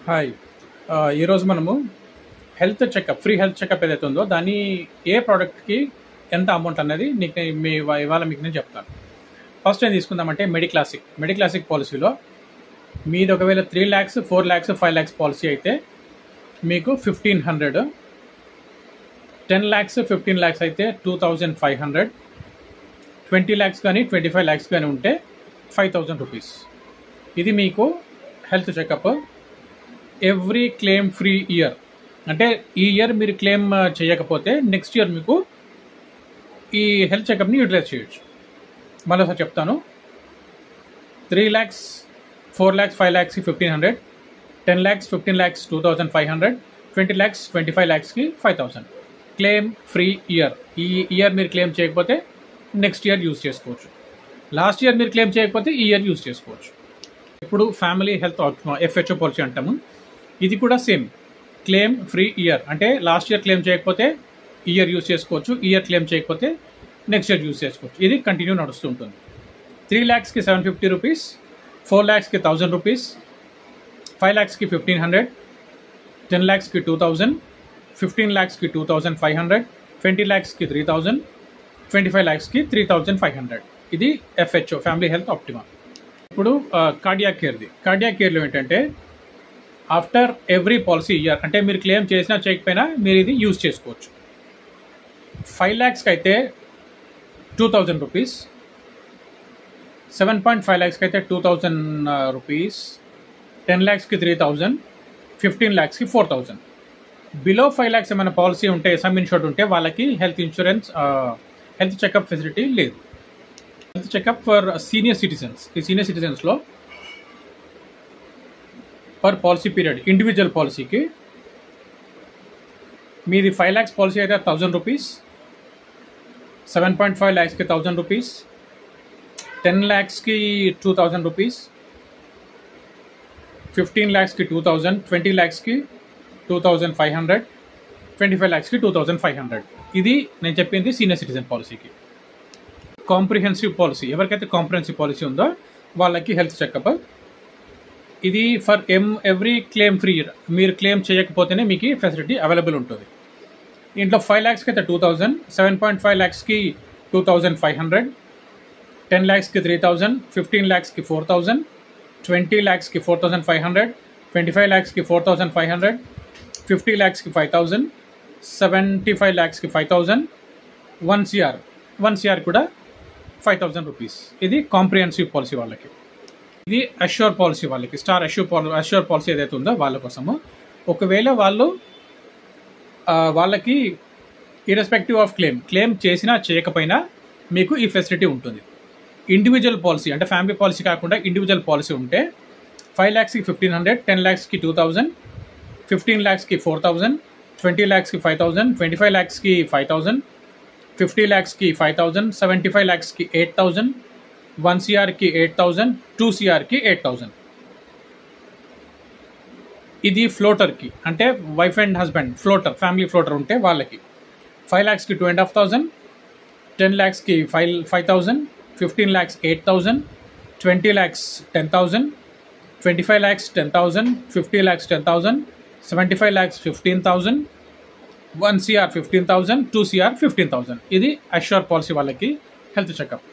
Hi. ఈరోజు మనము health checkup, free health checkup ఏదైతే ఉందో దాన్ని ఏ ప్రోడక్ట్‌కి ఎంత అమౌంట్ అన్నది ఇవాళ మీకు నేను చెప్తాను. ఫస్ట్ ఏం తీసుకుందామంటే మెడిక్లాసిక్ పాలసీలో మీది ఒకవేళ 3 lakhs, 4 lakhs, 5 lakhs పాలసీ అయితే మీకు 1500, 10 lakhs, 15 lakhs అయితే 2500, 20 lakhs కానీ 25 lakhs కానీ ఉంటే 5000 రూపీస్. ఇది మీకు health checkup every claim free year. అంటే ఈ ఇయర్ మీరు క్లెయిమ్ చేయకపోతే నెక్స్ట్ ఇయర్ మీకు ఈ హెల్త్ చెకప్ని యూటిలైజ్ చేయొచ్చు. మరోసారి చెప్తాను. 3 lakhs, 4 lakhs, 5 lakhs 1500, 10 lakhs, 15 lakhs 2500, 20 lakhs, 25 lakhsకి 5000. Claim free year. ఈ ఇయర్ మీరు క్లెయిమ్ చేయకపోతే నెక్స్ట్ ఇయర్ యూజ్ చేసుకోవచ్చు. లాస్ట్ ఇయర్ మీరు క్లెయిమ్ చేయకపోతే ఈ ఇయర్ యూజ్ చేసుకోవచ్చు. ఇప్పుడు ఫ్యామిలీ హెల్త్ FHO పాలసీ అంటాము. ఇది కూడా సేమ్, క్లెయిమ్ ఫ్రీ ఇయర్. అంటే లాస్ట్ ఇయర్ క్లెయిమ్ చేయకపోతే ఈ ఇయర్ యూజ్ చేసుకోవచ్చు, ఈ ఇయర్ క్లెయిమ్ చేయకపోతే నెక్స్ట్ ఇయర్ యూజ్ చేసుకోవచ్చు. ఇది కంటిన్యూ నడుస్తూ ఉంటుంది. 3 lakhsకి 750 రూపీస్, 4 lakhsకి 1000 రూపీస్, 5 lakhsకి 1500, 10 lakhsకి 2000, 15 lakhsకి 2500, 20 lakhsకి 3000, 25 lakhsకి 3500. ఇది FHO, ఫ్యామిలీ హెల్త్ ఆప్టిమా. ఇప్పుడు కార్డియాక్ కేర్లో ఏంటంటే ఆఫ్టర్ ఎవ్రీ పాలసీ ఇయర్, అంటే మీరు క్లెయిమ్ చేసినా చేయకపోయినా మీరు ఇది యూజ్ చేసుకోవచ్చు. 5 lakhsకి అయితే 2000 రూపీస్, 7.5 lakhsకి అయితే 2000 రూపీస్, 10 lakhsకి 3000, 15 lakhsకి 4000. బిలో 5 lakhs ఏమైనా పాలసీ ఉంటే, సమ్ ఇన్షూర్డ్ ఉంటే వాళ్ళకి హెల్త్ చెకప్ ఫెసిలిటీ లేదు. Health checkup for senior citizens. ఈ సీనియర్ సిటిజన్స్లో పర్ పాలసీ పీరియడ్ ఇండివిజువల్ పాలసీకి మీది 5 lakhs పాలసీ అయితే 1000 రూపీస్, 7.5 lakhsకి 1000 రూపీస్, 10 lakhsకి 2000 రూపీస్, 15 lakhsకి 2000, 20 lakhsకి 2500, 25 lakhsకి 2500. ఇది నేను చెప్పింది సీనియర్ సిటిజన్ పాలసీకి. కాంప్రిహెన్సివ్ పాలసీ, ఎవరికైతే కాంప్రిహెన్సివ్ పాలసీ ఉందో వాళ్ళకి హెల్త్ చెకప్. ఇది for every claim free year. మీరు క్లెయిమ్ చేయకపోతేనే మీకు ఈ ఫెసిలిటీ అవైలబుల్ ఉంటుంది. ఇంట్లో 5 lakhsకి అయితే 2000, 7.5 lakhsకి 2500, 10 lakhsకి 3000, 15 lakhsకి 4000, 20 lakhsకి 4500, 25 lakhsకి 4500, 50 lakhsకి 5000, 75 lakhsకి 5000, 1 CR కూడా 5000 రూపీస్. ఇది కాంప్రిహెన్సివ్ పాలసీ వాళ్ళకి. ఇది అష్యూర్ పాలసీ వాళ్ళకి, స్టార్ అష్యూర్ పాలసీ ఏదైతే ఉందో వాళ్ళ కోసము. ఒకవేళ వాళ్ళకి ఇర్రెస్పెక్టివ్ ఆఫ్ క్లెయిమ్ చేసినా చేయకపోయినా మీకు ఈ ఫెసిలిటీ ఉంటుంది. ఇండివిజువల్ పాలసీ అంటే ఫ్యామిలీ పాలసీ కాకుండా ఇండివిజువల్ పాలసీ ఉంటే 5 lakhsకి 1500, 10 lakhsకి 2000, 15 lakhsకి 4000, 20 lakhsకి 5000, 25 lakhsకి 5000, 50 lakhsకి 5000, 75 lakhsకి 8000, 1 CRకి 8000, 2 CRకి 8000. ఇది ఫ్లోటర్కి, అంటే wife and husband family floater ఉంటే వాళ్ళకి 5 lakhsకి 2500, 10 lakhsకి 5000, 15 lakhs 8000, 20 lakhs 10,000, 25 lakhs 10,000, 50 lakhs 10,000, 75 lakhs 15,000, 1 CR 15,000, 2 CR 15,000. ఇది అష్యూర్ పాలసీ వాళ్ళకి హెల్త్ చెకప్.